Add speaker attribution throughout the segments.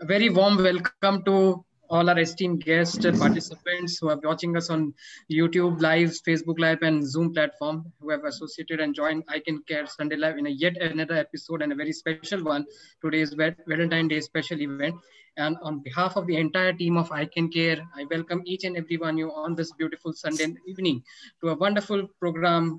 Speaker 1: A very warm welcome to all our esteemed guest participants who are watching us on YouTube Live, Facebook Live, and Zoom platform, who have associated and joined I Can Care Sunday Live in a yet another episode and a very special one. Today is Valentine's Day special event. And on behalf of the entire team of I Can Care, I welcome each and every one of you on this beautiful Sunday evening to a wonderful program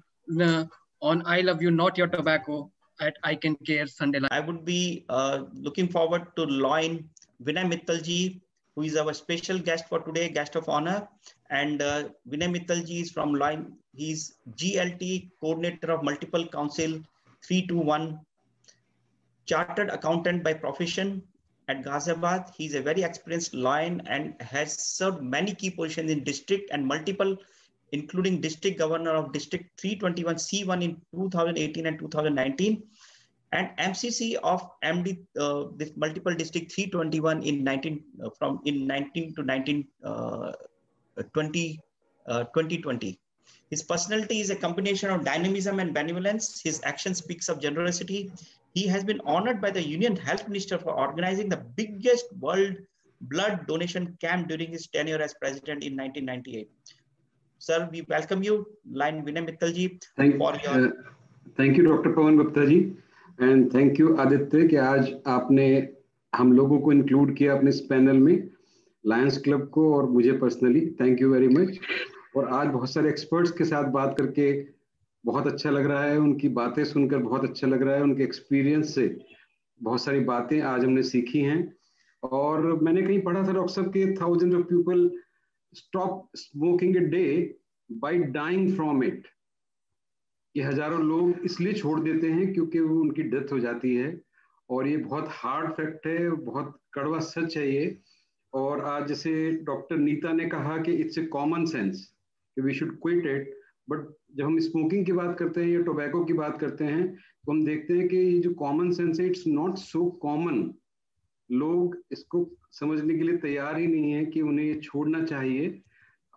Speaker 1: on I Love You, Not Your Tobacco at I Can Care Sunday Live.
Speaker 2: I would be looking forward to join Vinay Mittalji, who is our special guest for today, guest of honor. And Vinay Mittalji is from Loin. He's GLT, Coordinator of Multiple Council 321, Chartered Accountant by profession at Ghaziabad. He's a very experienced lawyer and has served many key positions in district and multiple, including District Governor of District 321 C1 in 2018 and 2019. And MCC of MD, this multiple district 321 in 19 to 2020. His personality is a combination of dynamism and benevolence. His action speaks of generosity. He has been honored by the Union Health Minister for organizing the biggest world blood donation camp during his tenure as president in 1998. Sir, we welcome you, line Vinay Mittalji.
Speaker 3: Thank you, Dr. Pawan Gupta ji. And thank you Aditya कि आज आपने हम लोगों को include किया अपने इस panel में, लायंस क्लब को और मुझे personally thank you very much. और आज बहुत सारे एक्सपर्ट्स के साथ बात करके बहुत अच्छा लग रहा है, उनकी बातें सुनकर बहुत अच्छा लग रहा है, उनके एक्सपीरियंस से बहुत सारी बातें आज हमने सीखी हैं। और मैंने कहीं पढ़ा था डॉक्टर साहब के 1000 of people stop smoking a day by dying from it. ये हजारों लोग इसलिए छोड़ देते हैं क्योंकि वो उनकी डेथ हो जाती है, और ये बहुत हार्ड फैक्ट है, बहुत कड़वा सच है ये। और आज जैसे डॉक्टर नीता ने कहा कि इट्स ए कॉमन सेंस कि we should quit it, but जब हम स्मोकिंग की बात करते हैं या टोबैको की बात करते हैं तो हम देखते हैं कि ये जो कॉमन सेंस है इट्स नॉट सो कॉमन। लोग इसको समझने के लिए तैयार ही नहीं है कि उन्हें ये छोड़ना चाहिए।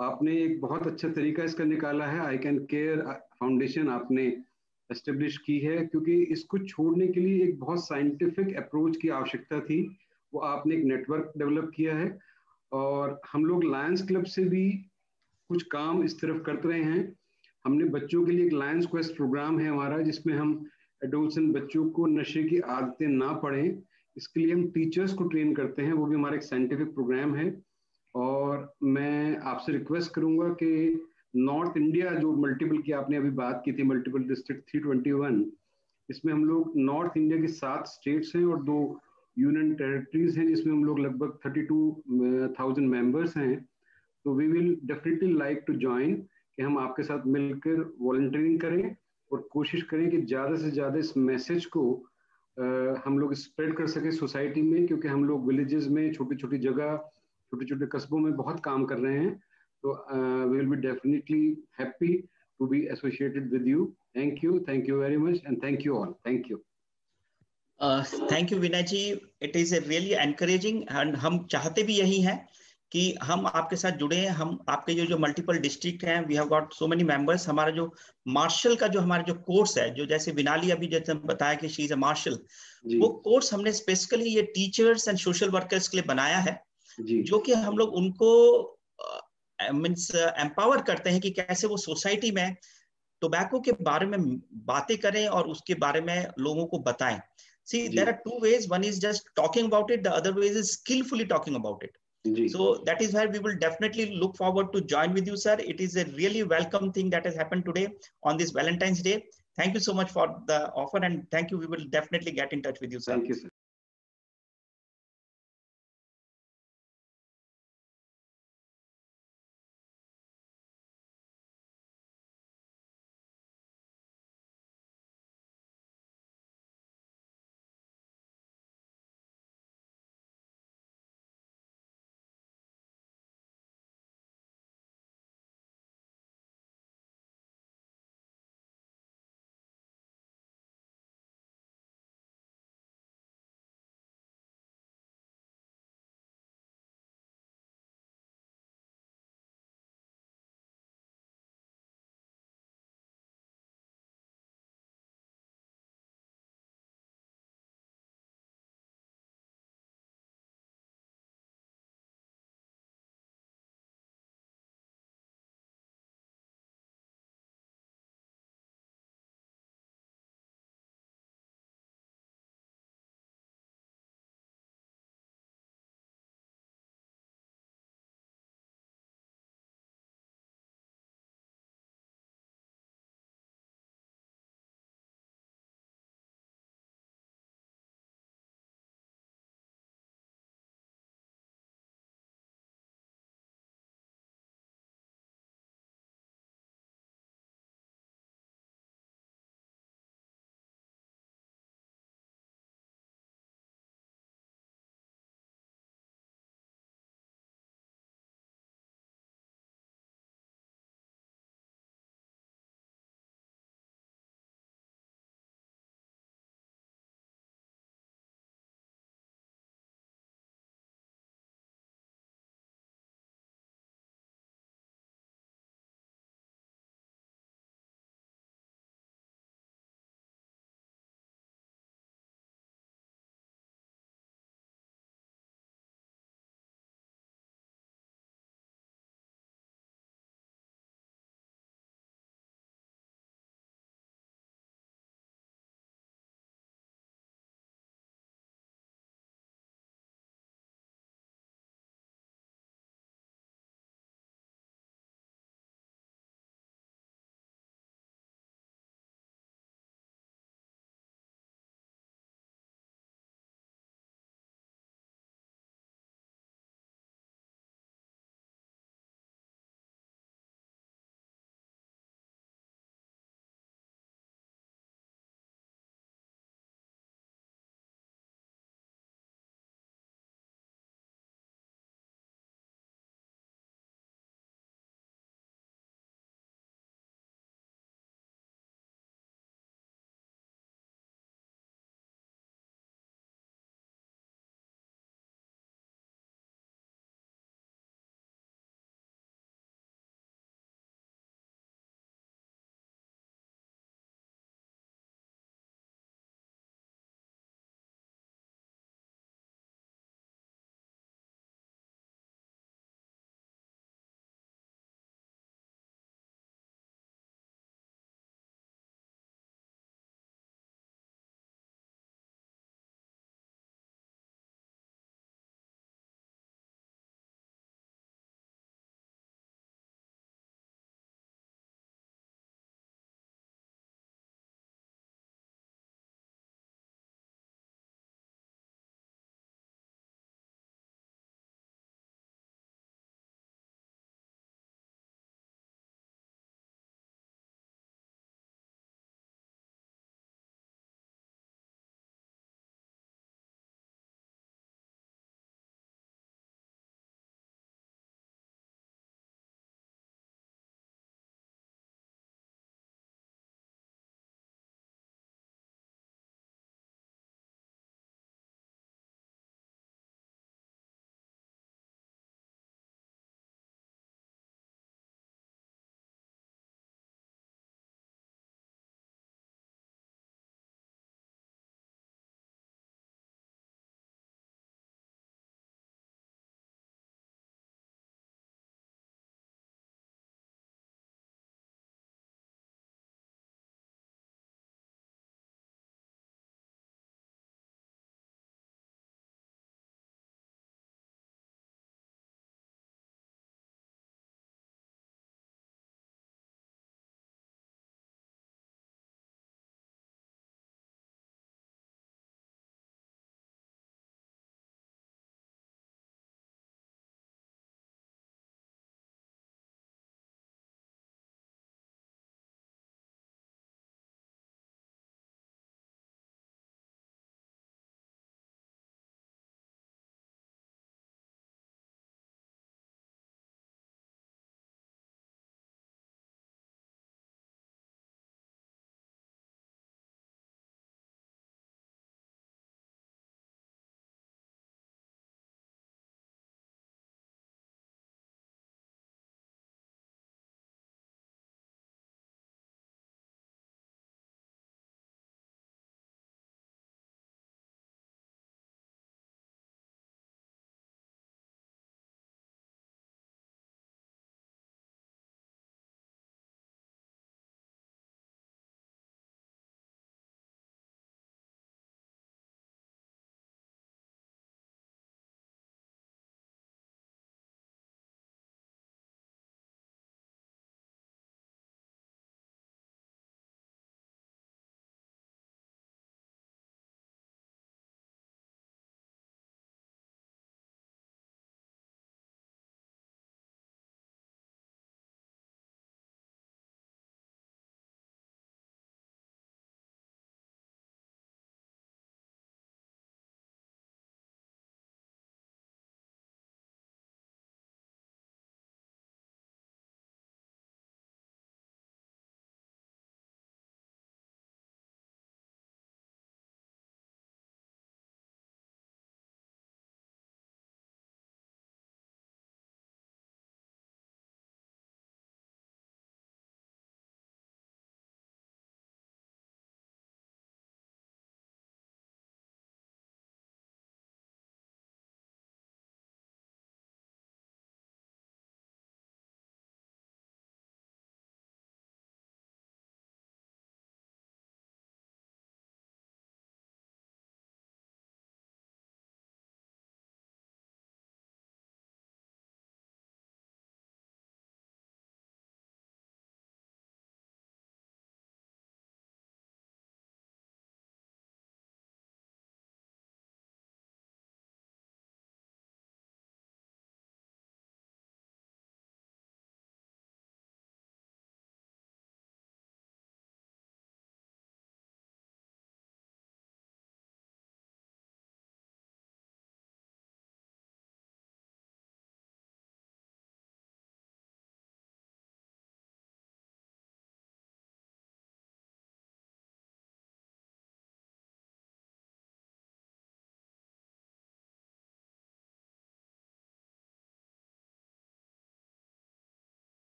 Speaker 3: आपने एक बहुत अच्छा तरीका इसका निकाला है, आई कैन केयर फाउंडेशन आपने एस्टेब्लिश की है, क्योंकि इसको छोड़ने के लिए एक बहुत साइंटिफिक अप्रोच की आवश्यकता थी। वो आपने एक नेटवर्क डेवलप किया है, और हम लोग लायंस क्लब से भी कुछ काम इस तरफ करते रहे हैं। हमने बच्चों के लिए एक लायंस क्वेस्ट प्रोग्राम है हमारा, जिसमें हम एडोल्सेंट बच्चों को नशे की आदतें ना पड़ें, इसके लिए हम टीचर्स को ट्रेन करते हैं। वो भी हमारा एक साइंटिफिक प्रोग्राम है। और मैं आपसे रिक्वेस्ट करूंगा कि नॉर्थ इंडिया जो मल्टीपल की आपने अभी बात की थी, मल्टीपल डिस्ट्रिक्ट 321, इसमें हम लोग नॉर्थ इंडिया की 7 स्टेट्स हैं और 2 यूनियन टेरिटरीज हैं, जिसमें हम लोग लगभग 32,000 मेंबर्स हैं। तो we will definitely like to join, कि हम आपके साथ मिलकर वॉलंटियरिंग करें और कोशिश करें कि ज़्यादा से ज़्यादा इस मैसेज को हम लोग स्प्रेड कर सकें सोसाइटी में, क्योंकि हम लोग विलेजेस में, छोटी छोटी जगह, छोटे छोटे कस्बों में बहुत काम कर रहे हैं। तो we will be definitely happy to be associated with you. Thank you very much, and thank you all. Thank you.
Speaker 2: Thank you Vinay ji. It is a really encouraging, and हम चाहते भी यही हैं कि हम आपके साथ जुड़े हैं। हम आपके जो मल्टीपल डिस्ट्रिक्ट हैं, we have got so many members. हमारा जो मार्शल का जो हमारा जो कोर्स है, जो जैसे विनाली अभी जैसे बताया कि शी इज अ मार्शल, वो कोर्स हमने स्पेसिफिकली ये टीचर्स एंड सोशल वर्कर्स के लिए बनाया है, जो कि हम लोग उनको मीन्स एम्पावर करते हैं कि कैसे वो सोसाइटी में टोबैको के बारे में बातें करें और उसके बारे में लोगों को बताएं। See, there are 2 ways. One is just talking about it. The other way is skillfully talking about it. So that is where we will definitely look forward to join with you, sir. It is a really welcome thing that has happened today on this Valentine's Day. Thank you so much for the offer, and thank you. We will definitely get in touch with you, sir.
Speaker 3: Thank you, sir.